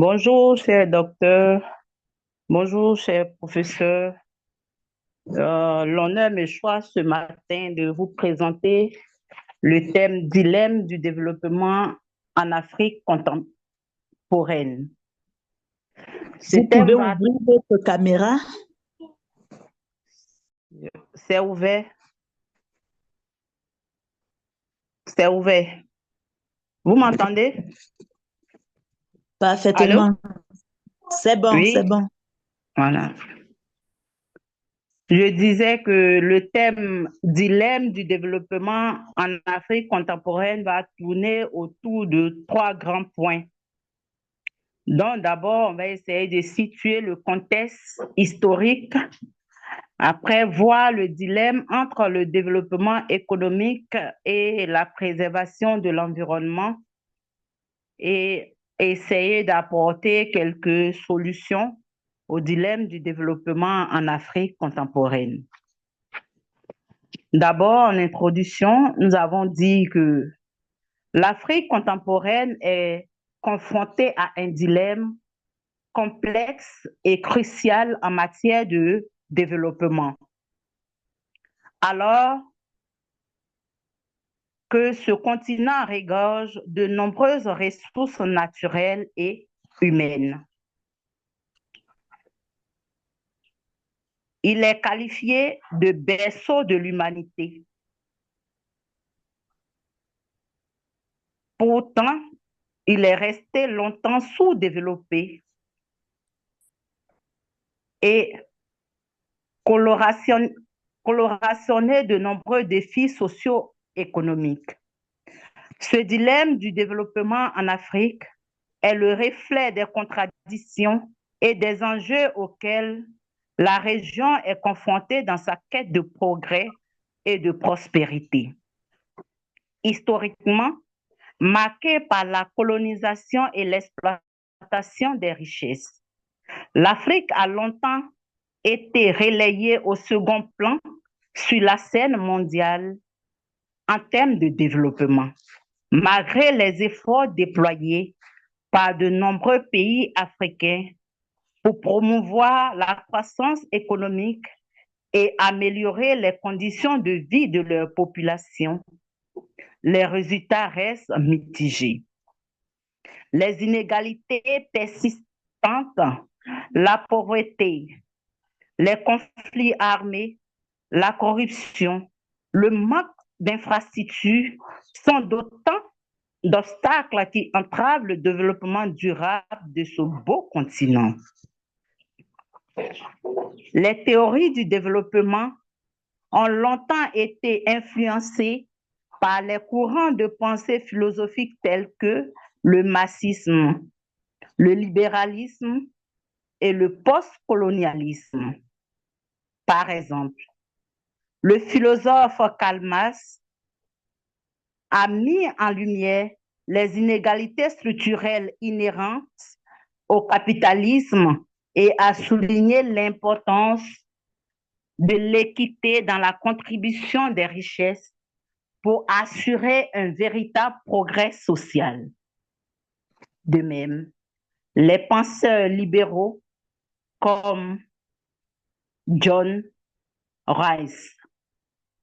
Bonjour, cher docteur. Bonjour, cher professeur. L'honneur me choisit ce matin de vous présenter le thème dilemme du développement en Afrique contemporaine. Ce Vous pouvez thème va, ouvrir votre caméra? c'est ouvert, c'est ouvert. Vous m'entendez? Allô? Parfaitement. C'est bon, c'est Oui, bon. voilà. Je disais que le thème dilemme du développement en Afrique contemporaine va tourner autour de trois grands points. Donc, d'abord, on va essayer de situer le contexte historique, après voir le dilemme entre le développement économique et la préservation de l'environnement et essayer d'apporter quelques solutions au dilemme du développement en Afrique contemporaine. D'abord, en introduction, nous avons dit que l'Afrique contemporaine est confrontée à un dilemme complexe et crucial en matière de développement. Alors que ce continent regorge de nombreuses ressources naturelles et humaines. Il est qualifié de berceau de l'humanité. Pourtant, il est resté longtemps sous-développé et colorationné de nombreux défis socio-économiques. Ce dilemme du développement en Afrique est le reflet des contradictions et des enjeux auxquels la région est confrontée dans sa quête de progrès et de prospérité. Historiquement, marquée par la colonisation et l'exploitation des richesses, l'Afrique a longtemps été relayée au second plan sur la scène mondiale en termes de développement. Malgré les efforts déployés par de nombreux pays africains pour promouvoir la croissance économique et améliorer les conditions de vie de leur population, les résultats restent mitigés. Les inégalités persistantes, la pauvreté, les conflits armés, la corruption, le manque d'infrastructures sont d'autant d'obstacles qui entravent le développement durable de ce beau continent. Les théories du développement ont longtemps été influencées par les courants de pensée philosophiques tels que le marxisme, le libéralisme et le postcolonialisme. Par exemple, le philosophe Karl Marx a mis en lumière les inégalités structurelles inhérentes au capitalisme et a souligné l'importance de l'équité dans la contribution des richesses pour assurer un véritable progrès social. De même, les penseurs libéraux comme John Rawls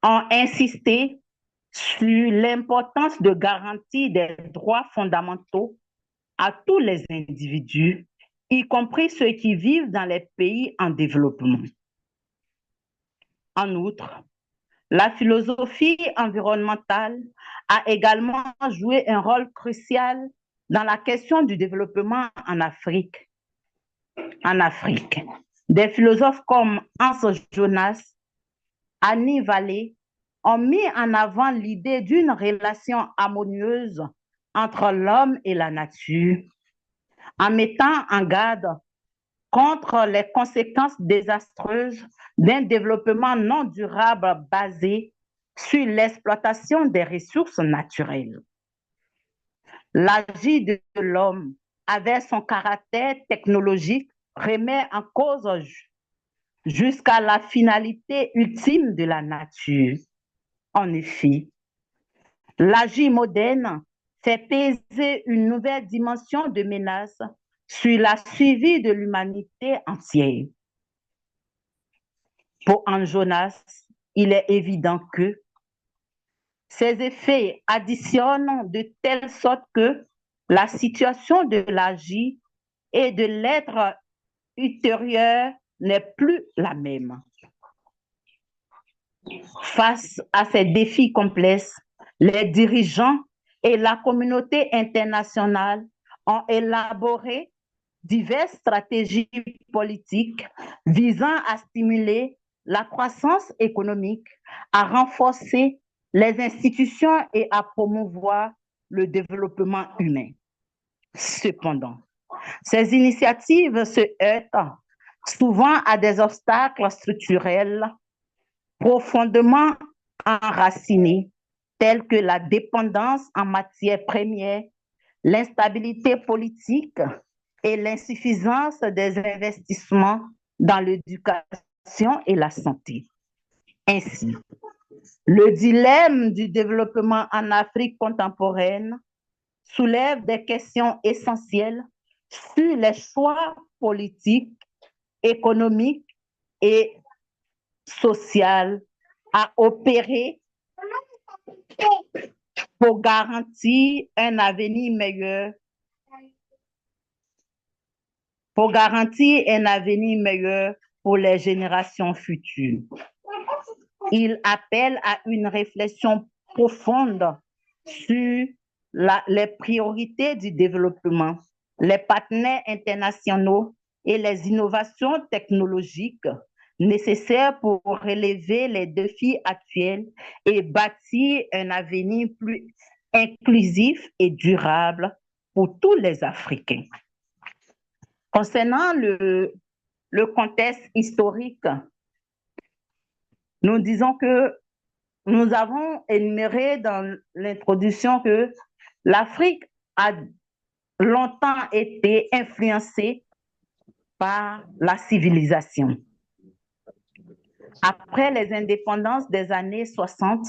ont insisté sur l'importance de garantir des droits fondamentaux à tous les individus, y compris ceux qui vivent dans les pays en développement. En outre, la philosophie environnementale a également joué un rôle crucial dans la question du développement en Afrique. Des philosophes comme Hans Jonas, Annie Vallée ont mis en avant l'idée d'une relation harmonieuse entre l'homme et la nature, en mettant en garde contre les conséquences désastreuses d'un développement non durable basé sur l'exploitation des ressources naturelles. L'agir de l'homme, avec son caractère technologique, remet en cause jusqu'à la finalité ultime de la nature. En effet, l'agir moderne fait peser une nouvelle dimension de menace sur la survie de l'humanité entière. Pour Anne Jonas, il est évident que ces effets additionnent de telle sorte que la situation de l'agir et de l'être ultérieur n'est plus la même. Face à ces défis complexes, les dirigeants et la communauté internationale ont élaboré diverses stratégies politiques visant à stimuler la croissance économique, à renforcer les institutions et à promouvoir le développement humain. Cependant, ces initiatives se heurtent souvent à des obstacles structurels profondément enracinés, tels que la dépendance en matières premières, l'instabilité politique et l'insuffisance des investissements dans l'éducation et la santé. Ainsi, le dilemme du développement en Afrique contemporaine soulève des questions essentielles sur les choix politiques, économiques et sociaux à opérer pour garantir un avenir meilleur, pour les générations futures. Il appelle à une réflexion profonde sur les priorités du développement, les partenaires internationaux et les innovations technologiques nécessaires pour relever les défis actuels et bâtir un avenir plus inclusif et durable pour tous les Africains. Concernant le contexte historique, nous disons que nous avons énuméré dans l'introduction que l'Afrique a longtemps été influencée par la civilisation. Après les indépendances des années 60,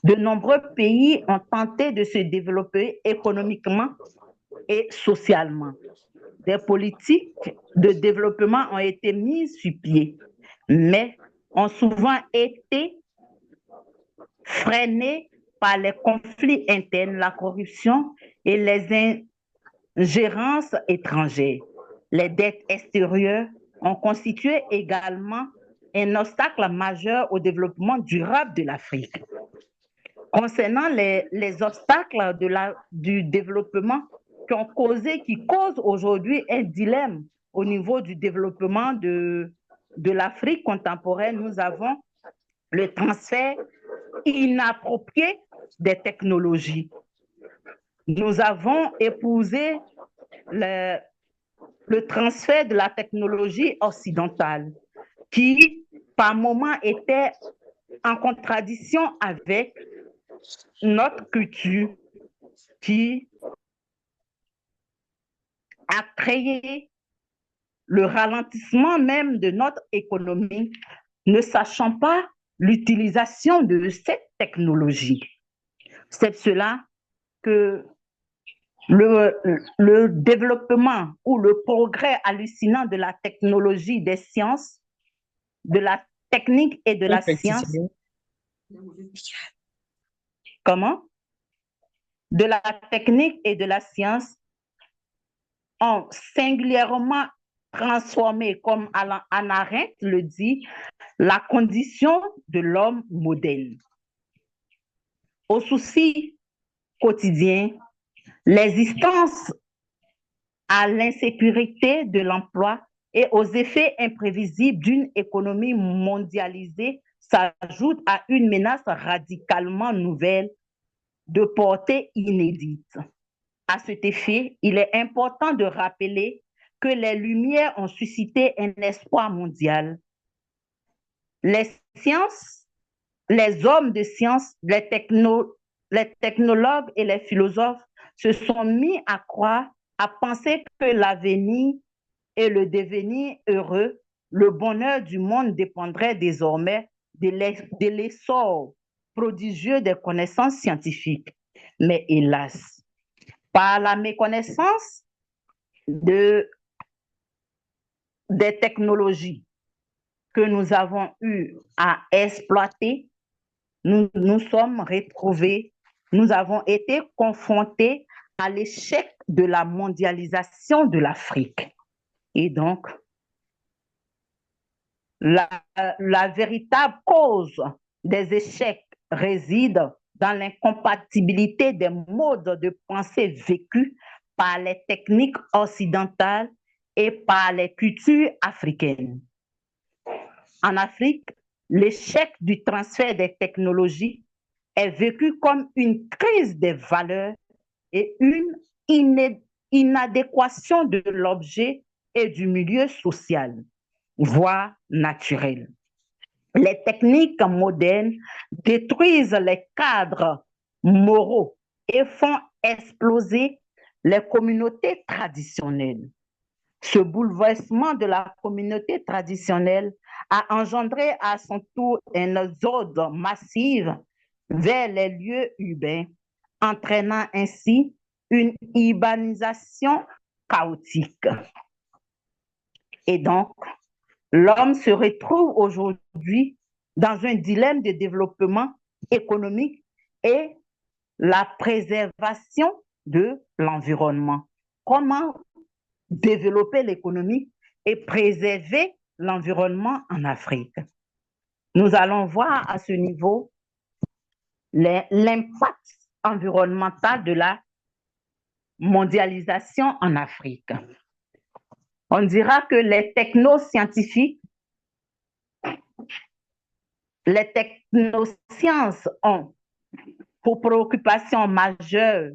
de nombreux pays ont tenté de se développer économiquement et socialement. Des politiques de développement ont été mises sur pied, mais ont souvent été freinés par les conflits internes, la corruption et les ingérences étrangères. Les dettes extérieures ont constitué également un obstacle majeur au développement durable de l'Afrique. Concernant les obstacles du développement qui causent aujourd'hui un dilemme au niveau du développement de l'Afrique contemporaine, nous avons le transfert inapproprié des technologies. Nous avons épousé le transfert de la technologie occidentale qui, par moments, était en contradiction avec notre culture, qui a créé le ralentissement même de notre économie, ne sachant pas l'utilisation de cette technologie. C'est cela que le développement ou le progrès hallucinant de la technologie des sciences, de la technique et de la science. Comment? De la technique et de la science ont singulièrement transformé, comme Hannah Arendt le dit, la condition de l'homme moderne. Aux soucis quotidiens, l'existence à l'insécurité de l'emploi et aux effets imprévisibles d'une économie mondialisée s'ajoute à une menace radicalement nouvelle de portée inédite. À cet effet, il est important de rappeler que les Lumières ont suscité un espoir mondial. Les sciences, les hommes de science, les technologues et les philosophes se sont mis à croire, à penser que l'avenir et le devenir heureux, le bonheur du monde dépendrait désormais de l'essor prodigieux des connaissances scientifiques. Mais hélas, par la méconnaissance de des technologies que nous avons eu à exploiter, nous nous sommes retrouvés, nous avons été confrontés à l'échec de la mondialisation de l'Afrique. Et donc, la véritable cause des échecs réside dans l'incompatibilité des modes de pensée vécus par les techniques occidentales et par les cultures africaines. En Afrique, l'échec du transfert des technologies est vécu comme une crise des valeurs et une inadéquation de l'objet et du milieu social, voire naturel. Les techniques modernes détruisent les cadres moraux et font exploser les communautés traditionnelles. Ce bouleversement de la communauté traditionnelle a engendré à son tour un exode massif vers les lieux urbains, entraînant ainsi une urbanisation chaotique. Et donc, l'homme se retrouve aujourd'hui dans un dilemme de développement économique et la préservation de l'environnement. Comment développer l'économie et préserver l'environnement en Afrique? Nous allons voir à ce niveau l'impact environnemental de la mondialisation en Afrique. On dira que les technoscientifiques, les technosciences ont pour préoccupation majeure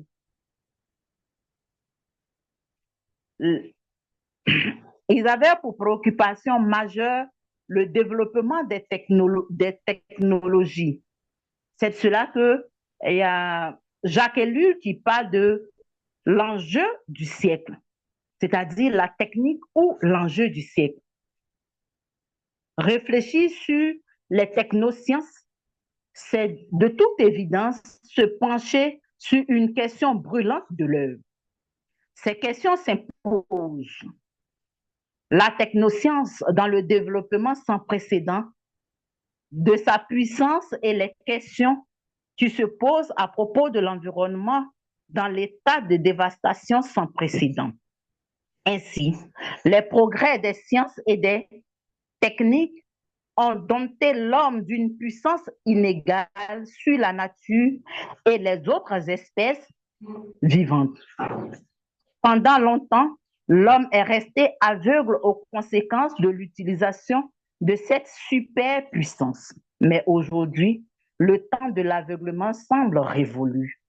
ils avaient pour préoccupation majeure le développement des technologies. C'est de cela qu'il y a Jacques Ellul qui parle de l'enjeu du siècle, c'est-à-dire la technique ou l'enjeu du siècle. Réfléchir sur les technosciences, c'est de toute évidence se pencher sur une question brûlante de l'heure. Ces questions s'imposent. La technoscience dans le développement sans précédent de sa puissance et les questions qui se posent à propos de l'environnement dans l'état de dévastation sans précédent. Ainsi, les progrès des sciences et des techniques ont dompté l'homme d'une puissance inégale sur la nature et les autres espèces vivantes. Pendant longtemps, l'homme est resté aveugle aux conséquences de l'utilisation de cette superpuissance. Mais aujourd'hui, le temps de l'aveuglement semble révolu.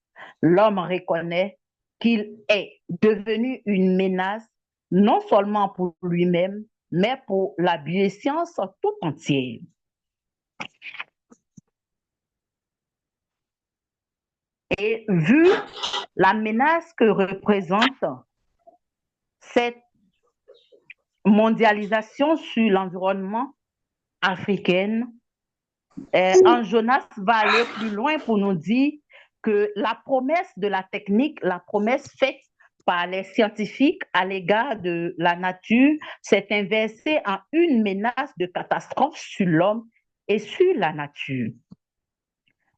L'homme reconnaît qu'il est devenu une menace non seulement pour lui-même, mais pour la bioscience tout entière. Et vu la menace que représente cette mondialisation sur l'environnement africain, Jonas va aller plus loin pour nous dire que la promesse de la technique, la promesse faite par les scientifiques à l'égard de la nature s'est inversée en une menace de catastrophe sur l'homme et sur la nature.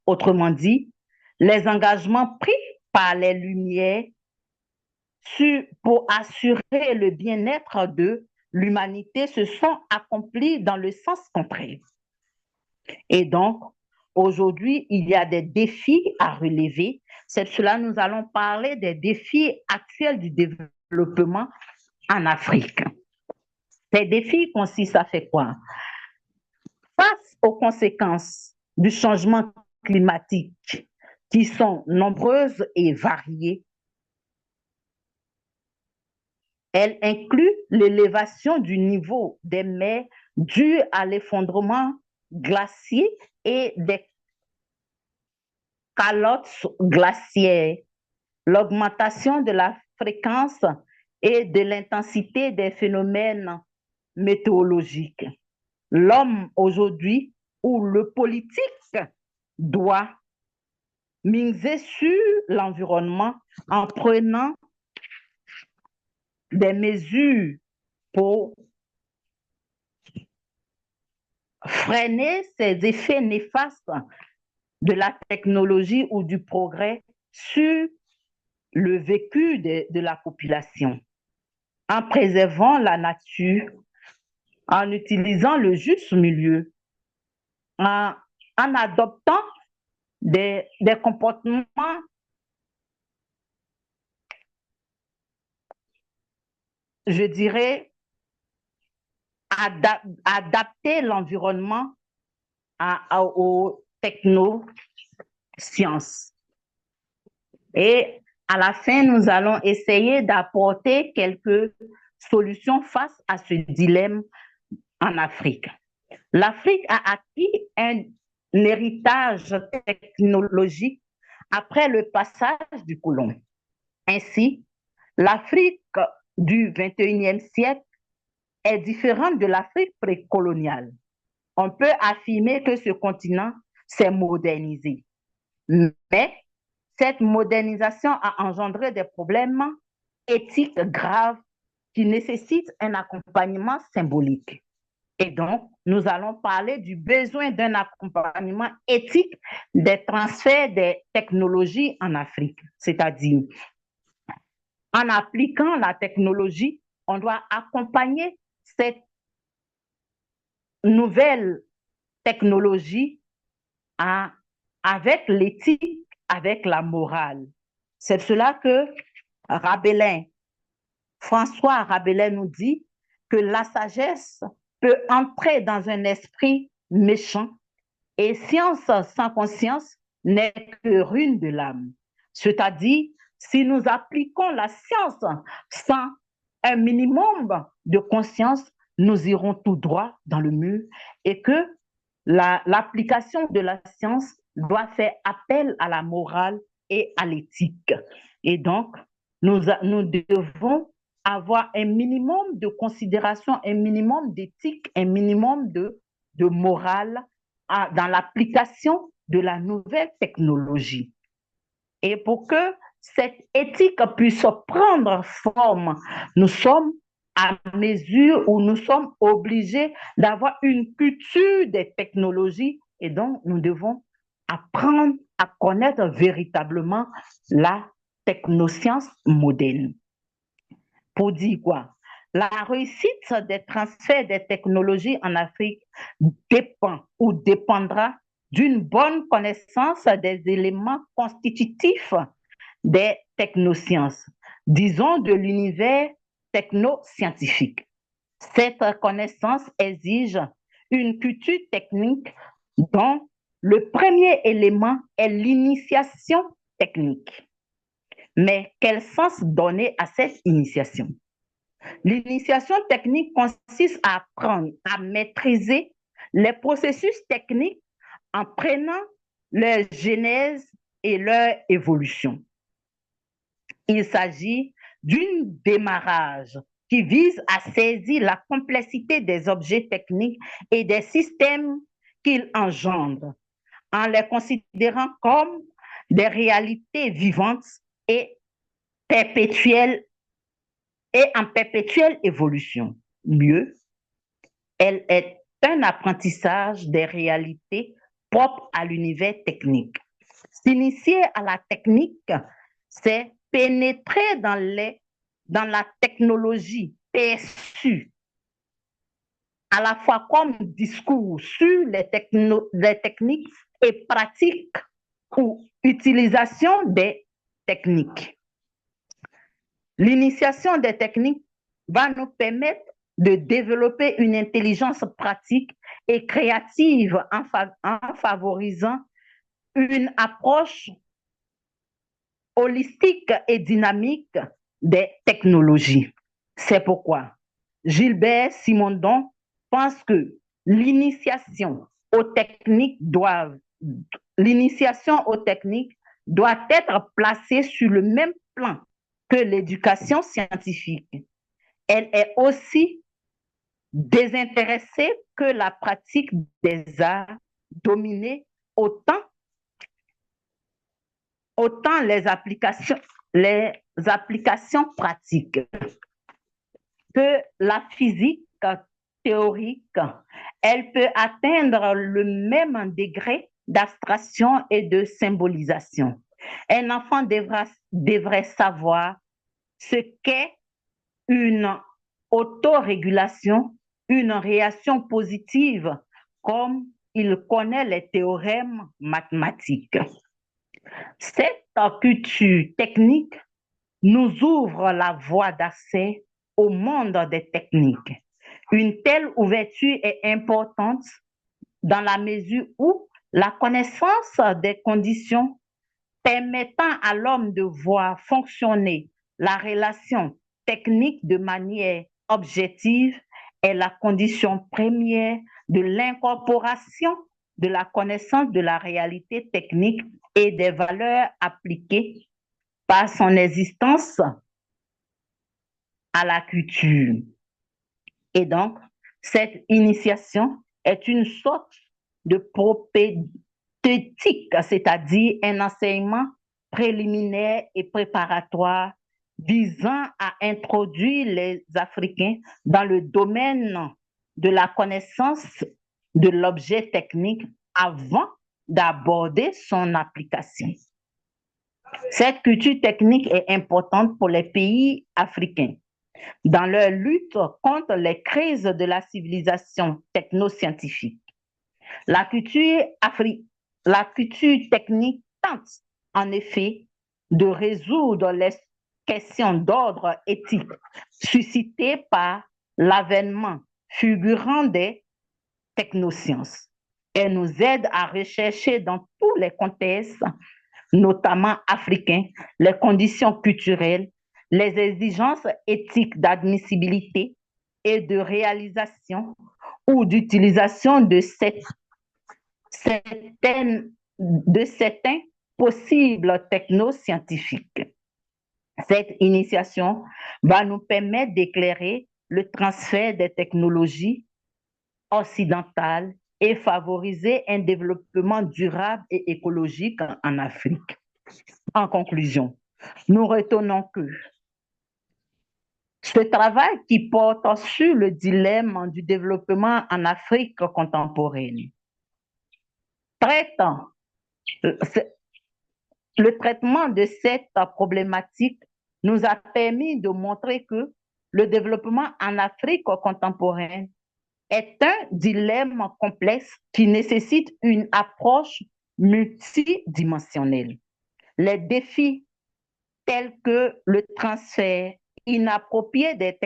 Autrement dit, les engagements pris par les Lumières pour assurer le bien-être de l'humanité se sont accomplis dans le sens contraire. Et donc, aujourd'hui, il y a des défis à relever. C'est cela nous allons parler des défis actuels du développement en Afrique. Ces défis consistent à faire quoi? Face aux conséquences du changement climatique, qui sont nombreuses et variées, elles incluent l'élévation du niveau des mers due à l'effondrement glacier et des calottes glaciaires, l'augmentation de la fréquence et de l'intensité des phénomènes météorologiques. L'homme aujourd'hui ou le politique doit miser sur l'environnement en prenant des mesures pour freiner ces effets néfastes de la technologie ou du progrès sur le vécu de la population, en préservant la nature, en utilisant le juste milieu, en adoptant des comportements, je dirais, adapter l'environnement aux technosciences. Et à la fin, nous allons essayer d'apporter quelques solutions face à ce dilemme en Afrique. L'Afrique a acquis un héritage technologique après le passage du colon. Ainsi, l'Afrique du 21e siècle est différente de l'Afrique précoloniale. On peut affirmer que ce continent s'est modernisé. Mais cette modernisation a engendré des problèmes éthiques graves qui nécessitent un accompagnement symbolique. Et donc, nous allons parler du besoin d'un accompagnement éthique des transferts des technologies en Afrique. C'est-à-dire, en appliquant la technologie, on doit accompagner cette nouvelle technologie avec l'éthique, avec la morale. C'est cela que François Rabelais nous dit que la sagesse peut entrer dans un esprit méchant et science sans conscience n'est que ruine de l'âme. C'est-à-dire, si nous appliquons la science sans un minimum de conscience, nous irons tout droit dans le mur et que l'application de la science doit faire appel à la morale et à l'éthique. Et donc, nous devons avoir un minimum de considération, un minimum d'éthique, un minimum de morale dans l'application de la nouvelle technologie. Et pour que cette éthique puisse prendre forme, nous sommes à mesure où nous sommes obligés d'avoir une culture des technologies et donc nous devons apprendre à connaître véritablement la technoscience moderne. Pour dire quoi? La réussite des transferts des technologies en Afrique dépend ou dépendra d'une bonne connaissance des éléments constitutifs des technosciences, disons de l'univers technoscientifique. Cette connaissance exige une culture technique dont le premier élément est l'initiation technique. Mais quel sens donner à cette initiation? L'initiation technique consiste à apprendre à maîtriser les processus techniques en prenant leur genèse et leur évolution. Il s'agit d'un démarrage qui vise à saisir la complexité des objets techniques et des systèmes qu'ils engendrent, en les considérant comme des réalités vivantes et perpétuelles et en perpétuelle évolution. Mieux, elle est un apprentissage des réalités propres à l'univers technique. S'initier à la technique, c'est pénétrer dans la technologie perçue, à la fois comme discours sur les techniques et pratiques ou utilisation des techniques. L'initiation des techniques va nous permettre de développer une intelligence pratique et créative en favorisant une approche holistique et dynamique des technologies. C'est pourquoi Gilbert Simondon pense que l'initiation aux techniques doit être placée sur le même plan que l'éducation scientifique. Elle est aussi désintéressée que la pratique des arts, dominée autant les applications pratiques que la physique théorique Elle peut atteindre le même degré d'abstraction et de symbolisation. Un enfant devrait savoir ce qu'est une autorégulation, une réaction positive, comme il connaît les théorèmes mathématiques. Cette culture technique nous ouvre la voie d'accès au monde des techniques. Une telle ouverture est importante dans la mesure où la connaissance des conditions permettant à l'homme de voir fonctionner la relation technique de manière objective est la condition première de l'incorporation de la connaissance de la réalité technique et des valeurs appliquées par son existence à la culture. Et donc, cette initiation est une sorte de propédeutique, c'est-à-dire un enseignement préliminaire et préparatoire visant à introduire les Africains dans le domaine de la connaissance de l'objet technique avant d'aborder son application. Cette culture technique est importante pour les pays africains dans leur lutte contre les crises de la civilisation technoscientifique. La culture technique tente en effet de résoudre les questions d'ordre éthique suscitées par l'avènement fulgurant des technosciences. Elle nous aide à rechercher dans tous les contextes, notamment africains, les conditions culturelles, les exigences éthiques d'admissibilité et de réalisation ou d'utilisation de certains possibles technoscientifiques. Cette initiation va nous permettre d'éclairer le transfert des technologies occidentales et favoriser un développement durable et écologique en Afrique. En conclusion, nous retenons que ce travail qui porte sur le dilemme du développement en Afrique contemporaine le traitement de cette problématique nous a permis de montrer que le développement en Afrique contemporaine est un dilemme complexe qui nécessite une approche multidimensionnelle. Les défis tels que le transfert inapproprié des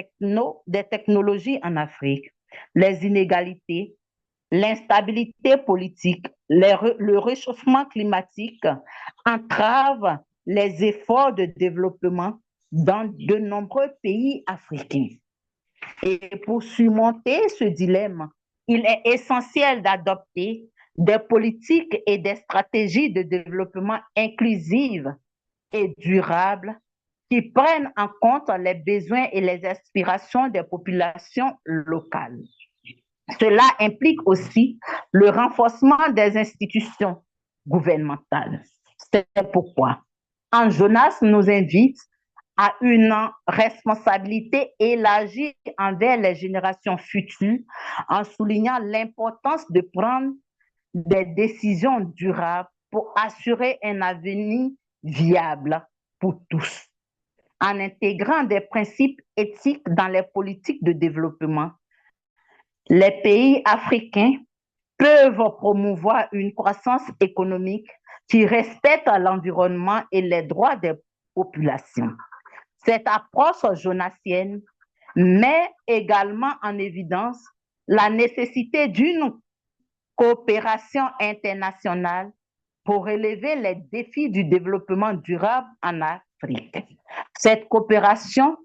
technologies en Afrique, les inégalités, l'instabilité politique, le réchauffement climatique entravent les efforts de développement dans de nombreux pays africains. Et pour surmonter ce dilemme, il est essentiel d'adopter des politiques et des stratégies de développement inclusives et durables qui prennent en compte les besoins et les aspirations des populations locales. Cela implique aussi le renforcement des institutions gouvernementales. C'est pourquoi Jonas nous invite à une responsabilité élargie envers les générations futures en soulignant l'importance de prendre des décisions durables pour assurer un avenir viable pour tous. En intégrant des principes éthiques dans les politiques de développement, les pays africains peuvent promouvoir une croissance économique qui respecte l'environnement et les droits des populations. Cette approche jonassienne met également en évidence la nécessité d'une coopération internationale pour relever les défis du développement durable en Afrique. Cette coopération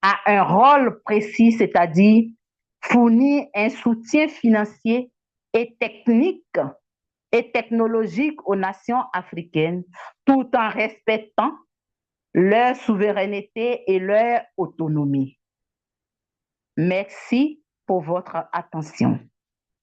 a un rôle précis, c'est-à-dire fournir un soutien financier et technique et technologique aux nations africaines, tout en respectant leur souveraineté et leur autonomie. Merci pour votre attention.